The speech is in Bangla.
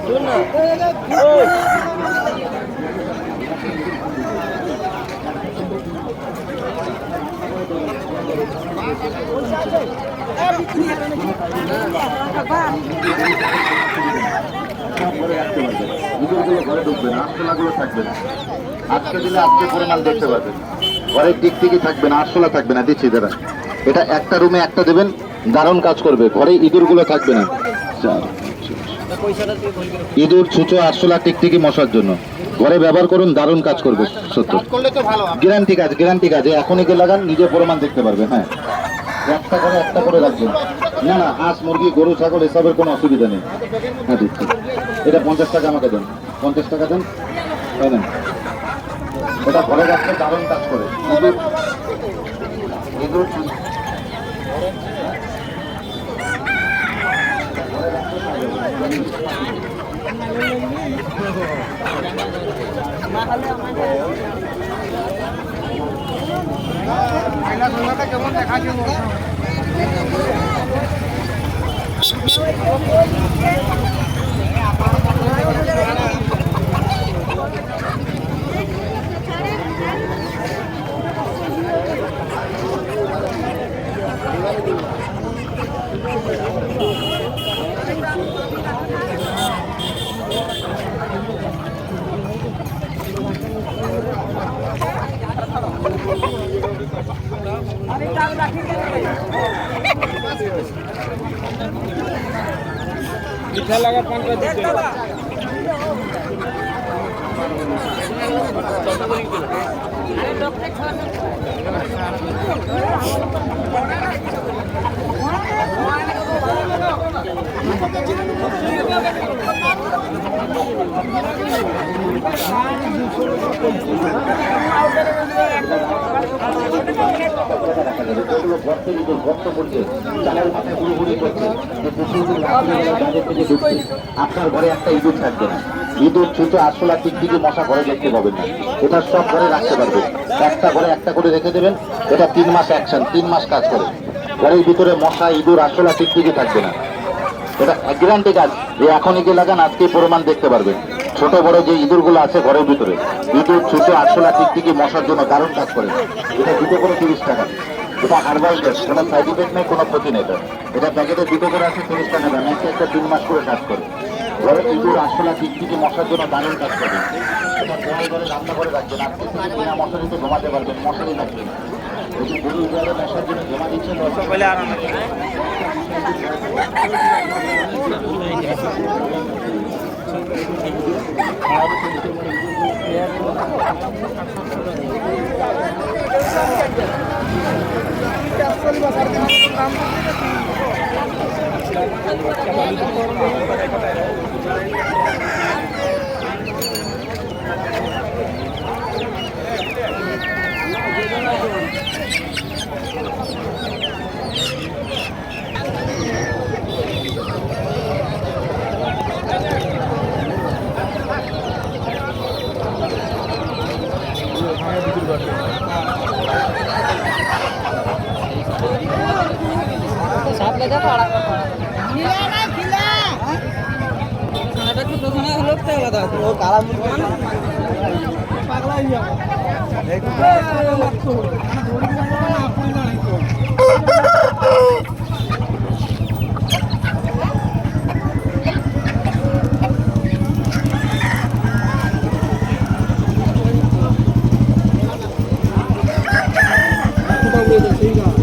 ঘরে ঢুকবে না, আটশোলাগুলো থাকবে না। আজকে দিলে আজকে পরিমাণ দেখতে পাবেন। ঘরের দিক থেকে থাকবে না, আটশোলা থাকবে না। দিচ্ছি দাদা, এটা একটা রুমে একটা দেবেন, দারুণ কাজ করবে। ঘরে ইঁদুরগুলো থাকবে না। ইঁদুর, ছুঁচো, আরশোলা, টিকটিকি মশার জন্য ঘরে ব্যবহার করুন, দারুণ কাজ করবে। সত্য গ্যারান্টি কাজ, গ্যারান্টি কাজ। এখনই গে লাগান, নিজে প্রমাণ দেখতে পারবে। হ্যাঁ, একটা করে রাখবেন। না না, হাঁস, মুরগি, গরু, ছাগল এসবের কোনো অসুবিধা নেই। হ্যাঁ দিচ্ছি। এটা 50 টাকা আমাকে দেন, 50 টাকা দেন। তাই না, এটা ঘরে রাখলে দারুণ কাজ করে। ইঁদুর কেমন দেখা যাবে। মিঠা লাগা পানটা দিতে আপনার ঘরে একটা ইঁদুর থাকবে না। ইঁদুর, ছুঁচো, আরশোলা, টিকটিকি মশা ঘরে দেখতে পাবেন না। এটা সব ঘরে রাখতে পারবেন। একটা ঘরে একটা করে রেখে দেবেন। এটা 3 মাস অ্যাকশন, 3 মাস কাজ করে। ঘরের ভিতরে মশা, ইঁদুর, আরশোলা, টিকটিকি থাকবে না। এটা গ্যারান্টি কাজ। যে এখনই গে লাগান, আজকে প্রমাণ দেখতে পারবেন। ছোট বড় যে ইঁদুরগুলো আছে ঘরের ভিতরে, ইঁদুর, ছুঁচো, আরশোলা, টিকটিকি মশার জন্য দারুণ কাজ করে। এটা দুটো করে 30 টাকা। এটা হার্বাল গ্যাস, কোনো সাইড ইফেক্ট নেই, কোনো ক্ষতি নেই। এটা প্যাকেটে দুটো করে আছে, 30 টাকা দাম। একটা 3 মাস করে কাজ করে। ঘরে ইঁদুর, আরশোলা, টিকটিকি মশার জন্য দারুণ কাজ করে। এটা ঘরে ঘরে রান্না করে রাখবেন। আজকে থেকে বিনা মশারিতে ঘুমাতে পারবেন, মশারি লাগবে না। এই যে গরুর ঘরে মশার জন্য জমা দিচ্ছেন, Kita boleh dah sehingga